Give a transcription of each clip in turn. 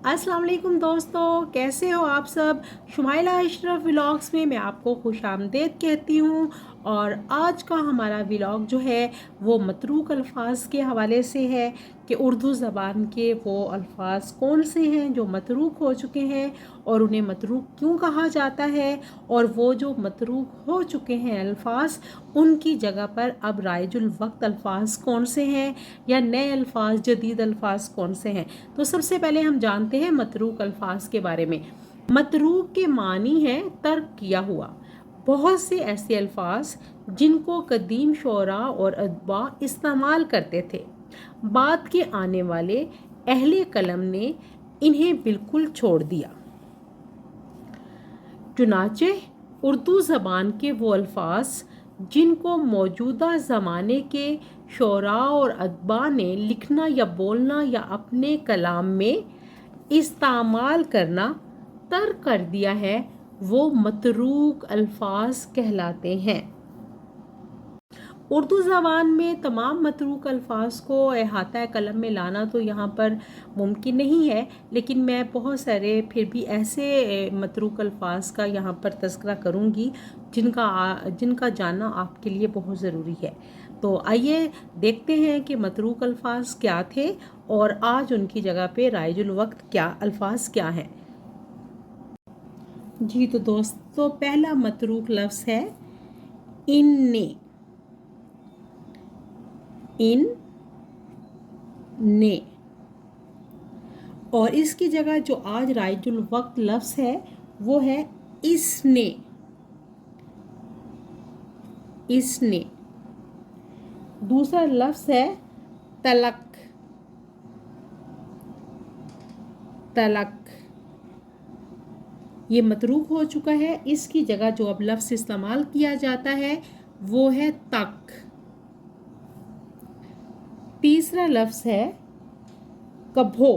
अस्सलाम वालेकुम दोस्तों, कैसे हो आप सब। शुमाइला अशरफ व्लॉग्स में मैं आपको खुशामदीद कहती हूँ। और आज का हमारा व्लॉग जो है वो मतरूक अल्फाज के हवाले से है कि उर्दू ज़बान के वो अल्फाज कौन से हैं जो मतरूक हो चुके हैं और उन्हें मतरूक क्यों कहा जाता है, और वो जो मतरूक हो चुके हैं अल्फाज उनकी जगह पर अब राइजुल वक्त अल्फाज कौन से हैं या नए अल्फाज जदीद अल्फाज कौन से हैं। तो सबसे पहले हम जानते हैं मतरूक अल्फाज के बारे में। मतरूक के मानी है तर्क किया हुआ। बहुत से ऐसे अल्फाज जिनको कदीम शोरा और अदबा इस्तेमाल करते थे, बाद के आने वाले अहले कलम ने इन्हें बिल्कुल छोड़ दिया। चुनाचे उर्दू ज़बान के वो अल्फाज जिनको मौजूदा ज़माने के शोरा और अदबा ने लिखना या बोलना या अपने कलाम में इस्तेमाल करना तर्क कर दिया है, वो मतरूक अल्फाज कहलाते हैं। उर्दू ज़बान में तमाम मतरूक अल्फाज को अहाता कलम में लाना तो यहाँ पर मुमकिन नहीं है, लेकिन मैं बहुत सारे फिर भी ऐसे मतरूक अल्फाज का यहाँ पर तज़किरा करूँगी जिनका जानना आपके लिए बहुत ज़रूरी है। तो आइए देखते हैं कि मतरूक अल्फाज क्या थे और आज उनकी जगह पे राइजुल वक्त क्या अल्फाज क्या हैं। जी तो दोस्तों, पहला मतरूक लफ्ज़ है इन्ने। इन ने, और इसकी जगह जो आज राइजुल वक्त लफ्ज़ है वो है इसने। इसने। दूसरा लफ्ज़ है तलक। तलक ये मतरूक हो चुका है। इसकी जगह जो अब लफ्ज़ इस्तेमाल किया जाता है वो है तक। तीसरा लफ्ज़ है कभो।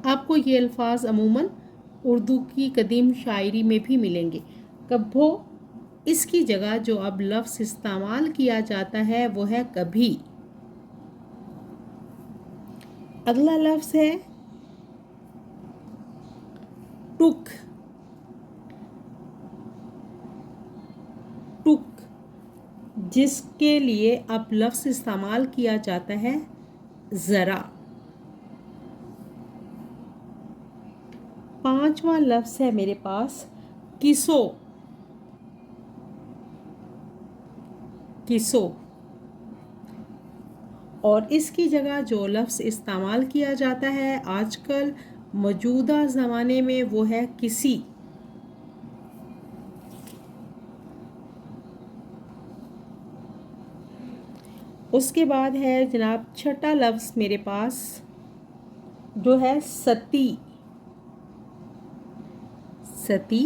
आपको ये अल्फाज अमूमन उर्दू की कदीम शायरी में भी मिलेंगे। कभो। इसकी जगह जो अब लफ्ज़ इस्तेमाल किया जाता है वो है कभी। अगला लफ्ज़ है टुक। टुक जिसके लिए अब लफ्ज़ इस्तेमाल किया जाता है ज़रा। पांचवा लफ्ज़ है मेरे पास किसो। किसो। और इसकी जगह जो लफ्ज़ इस्तेमाल किया जाता है आजकल मौजूदा ज़माने में वो है किसी। उसके बाद है जनाब छठा लफ्ज़ मेरे पास जो है सती। सती।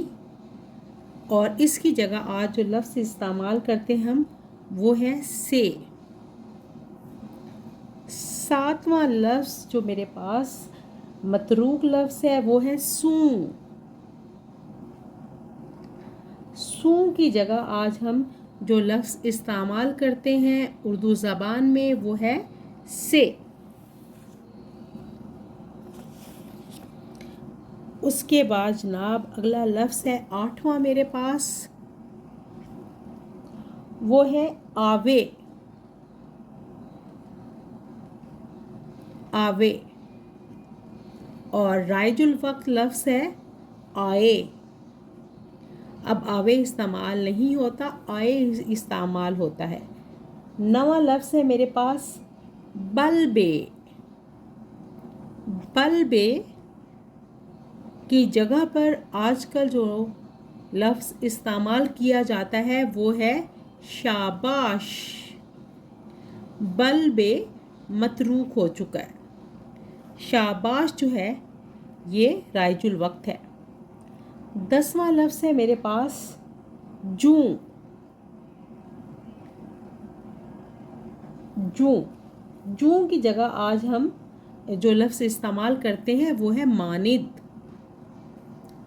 और इसकी जगह आज जो लफ्ज़ इस्तेमाल करते हैं हम वो है से। सातवां लफ्ज़ जो मेरे पास मतरूक लफ्ज़ है वो है सूं। सूं की जगह आज हम जो लफ्ज़ इस्तेमाल करते हैं उर्दू ज़बान में वो है से। उसके बाद जनाब अगला लफ्ज़ है आठवां मेरे पास, वो है आवे। आवे। और राइजुल वक्त लफ्ज़ है आए। अब आवे इस्तेमाल नहीं होता, आए इस्तेमाल होता है। नवा लफ्ज़ है मेरे पास बल्बे। बल्बे की जगह पर आजकल जो लफ्ज़ इस्तेमाल किया जाता है वो है शाबाश। बल्बे मतरूक हो चुका है। शाबाश जो है ये राइजुल वक्त है। 10वां लफ्ज़ है मेरे पास जूं। जूं। जूं की जगह आज हम जो लफ्ज़ इस्तेमाल करते हैं वो है मानिद,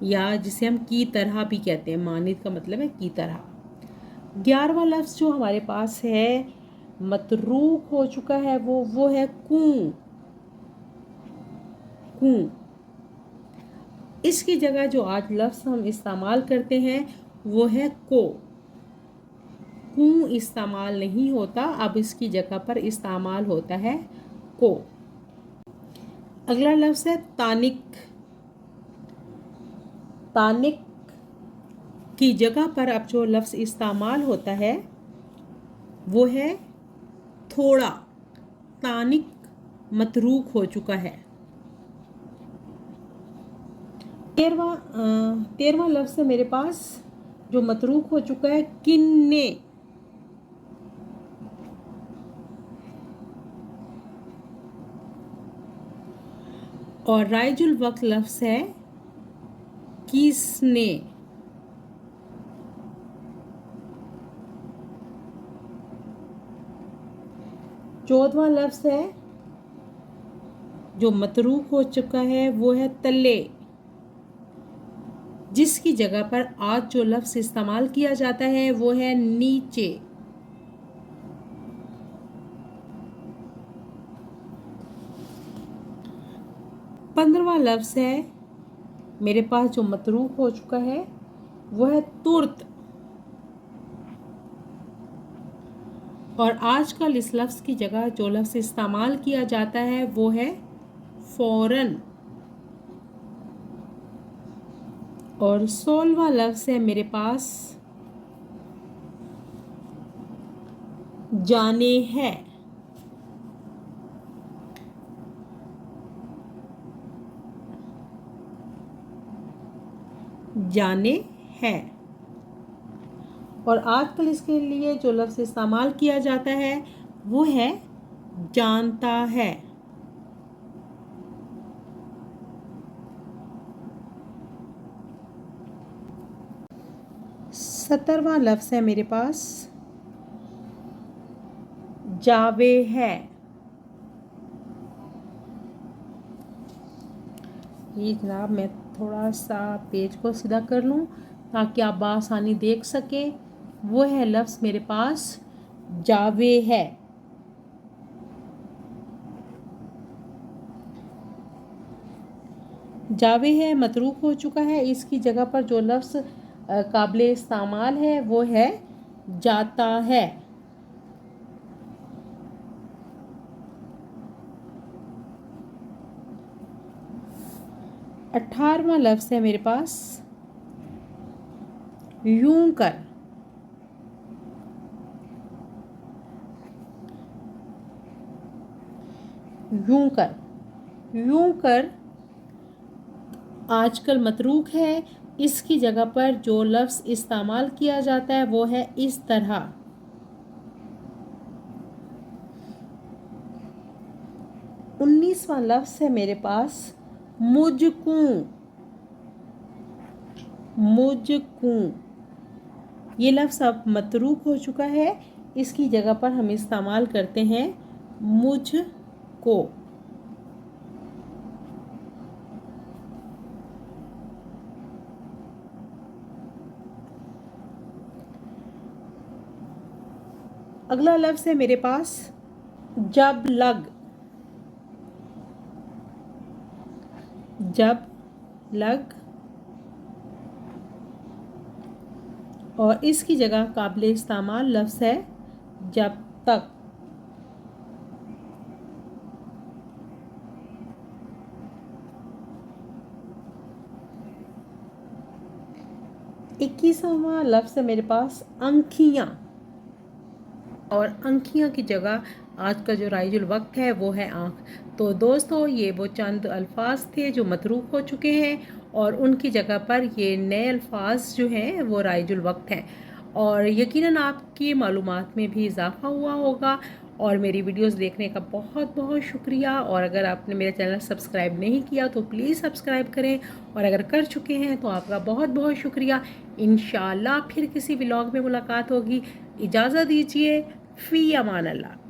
या जिसे हम की तरह भी कहते हैं। मानिद का मतलब है की तरह। 11वां लफ्ज़ जो हमारे पास है मतरूक हो चुका है वो है कूं। कूं। इसकी जगह जो आज लफ्ज़ हम इस्तेमाल करते हैं वो है को। कूं इस्तेमाल नहीं होता, अब इसकी जगह पर इस्तेमाल होता है को। अगला लफ्ज़ है तानिक। तानिक की जगह पर अब जो लफ्ज़ इस्तेमाल होता है वो है थोड़ा। तानिक मतरूक हो चुका है। तेरवा लफ्ज़ है मेरे पास जो मतरूक हो चुका है, किन्ने। और राइजुल वक्त लफ्ज़ है किसने। चौदवा लफ्ज़ है जो मतरूक हो चुका है वो है तले, जिसकी जगह पर आज जो लफ्ज़ इस्तेमाल किया जाता है वो है नीचे। पंद्रहवां लफ्ज़ है मेरे पास जो मतरूक हो चुका है वो है तुर्त। और आजकल इस लफ्ज़ की जगह जो लफ्ज़ इस्तेमाल किया जाता है वो है फ़ौरन। और 16वां लफ्ज़ है मेरे पास जाने है। जाने है। और आजकल इसके लिए जो लफ्ज़ इस्तेमाल किया जाता है वो है जानता है। सत्तरवां लफ्ज़ है मेरे पास जावे है। ये जनाब मैं थोड़ा सा पेज को सीधा कर लूँ ताकि आप बआसानी देख सकें। वो है लफ्ज़ मेरे पास जावे है। जावे है मतरूक हो चुका है। इसकी जगह पर जो लफ्ज़ काबिल इस्तेमाल है वो है जाता है। अठारहवां लफ्ज़ है मेरे पास यूं कर। यूं कर। यूं कर आजकल मतरूक है। इसकी जगह पर जो लफ्ज़ इस्तेमाल किया जाता है वो है इस तरह। उन्नीसवां लफ्ज़ है मेरे पास मुझकूं। मुझकूं ये लफ्ज़ अब मतरूक हो चुका है। इसकी जगह पर हम इस्तेमाल करते हैं मुझको। अगला लफ्ज़ है मेरे पास जब लग। जब लग और इसकी जगह काबिल इस्तेमाल लफ्ज़ है जब तक। इक्कीसवां लफ्ज़ है मेरे पास अंखियाँ। और अंखियाँ की जगह आज का जो राइजुल वक्त है वो है आँख। तो दोस्तों ये वो चंद अल्फाज थे जो मतरूक हो चुके हैं और उनकी जगह पर ये नए अल्फाज जो हैं वो राइजुल वक्त हैं। और यकीनन आपकी मालूमात में भी इजाफ़ा हुआ होगा। और मेरी वीडियोस देखने का बहुत बहुत शुक्रिया। और अगर आपने मेरा चैनल सब्सक्राइब नहीं किया तो प्लीज़ सब्सक्राइब करें, और अगर कर चुके हैं तो आपका बहुत बहुत शुक्रिया। इंशाअल्लाह फिर किसी व्लॉग में मुलाकात होगी। इजाज़त दीजिए। फ़ी अमान अल्लाह।